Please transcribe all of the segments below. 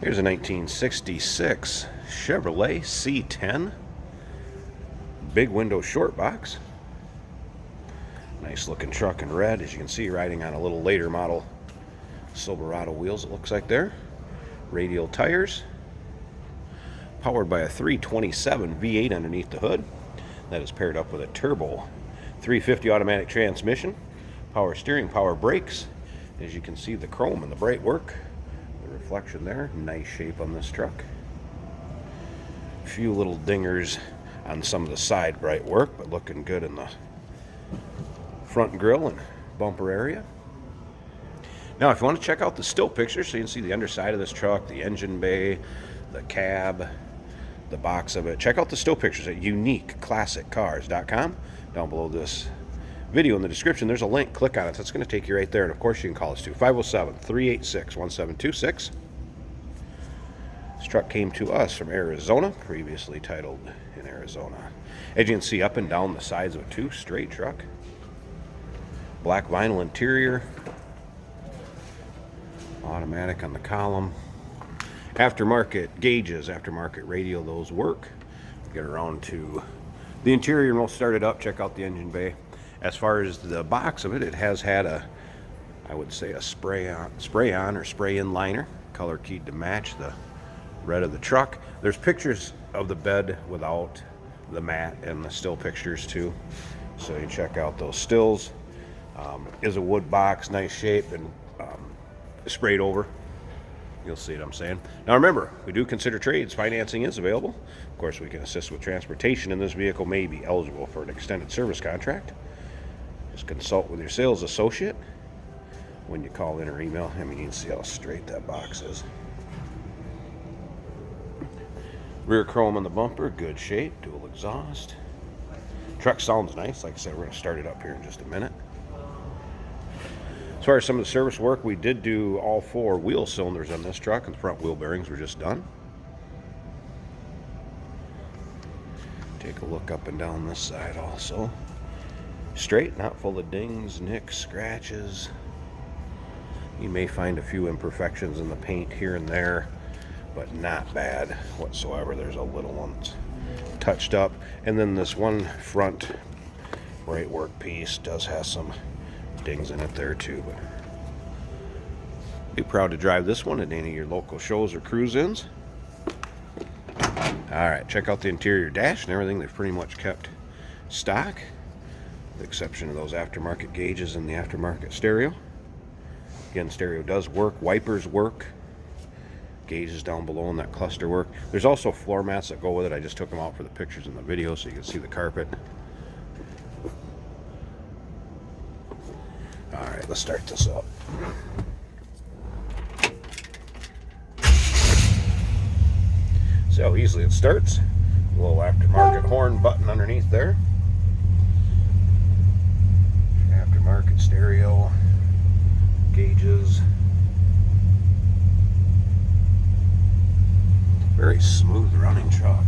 Here's a 1966 Chevrolet C10. Big window short box. Nice looking truck in red, as you can see, riding on a little later model Silverado wheels, it looks like there. Radial tires. Powered by a 327 V8 underneath the hood. That is paired up with a turbo 350 automatic transmission. Power steering, power brakes. As you can see, the chrome and the bright work. The reflection there, nice shape on this truck. A few little dingers on some of the side bright work, but looking good in the front grille and bumper area. Now, if you want to check out the still pictures, so you can see the underside of this truck, the engine bay, the cab, the box of it, check out the still pictures at uniqueclassiccars.com. Down below this video in the description, there's a link. Click on it. That's going to take you right there. And of course, you can call us too. 507-386-1726. This truck came to us from Arizona, previously titled in Arizona. As you can see, up and down the sides of it too, straight truck. Black vinyl interior. Automatic on the column. Aftermarket gauges, aftermarket radial, those work. Get around to the interior and we'll start it up. Check out the engine bay. As far as the box of it, it has had a, I would say, a spray on or spray in liner, color keyed to match the red of the truck. There's pictures of the bed without the mat and the still pictures too, so you check out those stills. Is a wood box, nice shape, and sprayed over. You'll see what I'm saying. Now remember, we do consider trades. Financing is available. Of course, we can assist with transportation, and this vehicle may be eligible for an extended service contract. Just consult with your sales associate when you call in or email. I mean, you can see how straight that box is. Rear chrome on the bumper, good shape, dual exhaust. Truck sounds nice. Like I said, we're going to start it up here in just a minute. As far as some of the service work, we did do all 4 wheel cylinders on this truck, and the front wheel bearings were just done. Take a look up and down this side also. Straight, not full of dings, nicks, scratches. You may find a few imperfections in the paint here and there, but not bad whatsoever. There's a little one touched up. And then this one front bright work piece does have some dings in it there too, but be proud to drive this one at any of your local shows or cruise-ins. Alright, check out the interior dash and everything. They've pretty much kept stock, with the exception of those aftermarket gauges and the aftermarket stereo. Again, stereo does work, wipers work, gauges down below in that cluster work. There's also floor mats that go with it. I just took them out for the pictures in the video so you can see the carpet. Alright, let's start this up. See how easily it starts. A little aftermarket horn button underneath there. Aftermarket stereo, gauges. Very smooth running truck.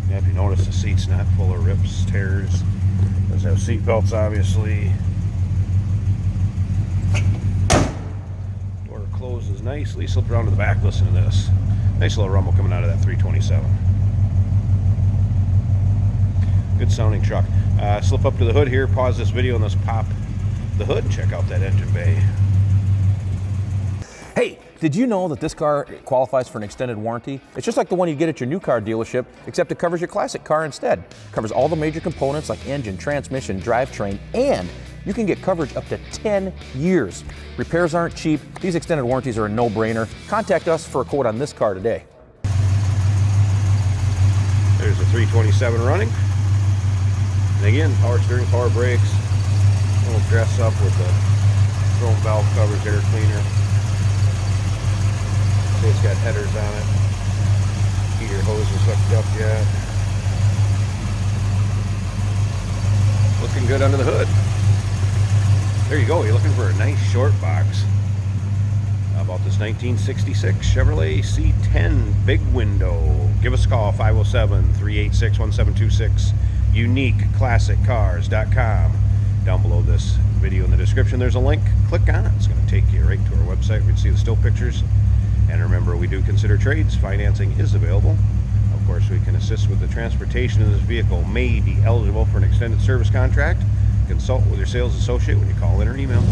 Yeah, if you notice, the seat's not full of rips, tears. Does have seat belts, obviously. Door closes nicely. Slip around to the back. Listen to this. Nice little rumble coming out of that 327. Good sounding truck. Slip up to the hood here. Pause this video and let's pop the hood and check out that engine bay. Hey, did you know that this car qualifies for an extended warranty? It's just like the one you get at your new car dealership, except it covers your classic car instead. It covers all the major components like engine, transmission, drivetrain, and you can get coverage up to 10 years. Repairs aren't cheap. These extended warranties are a no-brainer. Contact us for a quote on this car today. There's the 327 running. And again, power steering, power brakes. A little dress up with the chrome valve covers, air cleaner. See, it's got headers on it. Heater hose is hooked up yet. Looking good under the hood. There you go. You're looking for a nice short box. How about this 1966 Chevrolet C10 big window? Give us a call, 507-386-1726. UniqueClassicCars.com. Down below this video in the description, there's a link. Click on it. It's going to take you right to our website where you can see the still pictures And remember, we do consider trades. Financing is available. Of course, we can assist with the transportation of this vehicle. May be eligible for an extended service contract. Consult with your sales associate when you call in or email.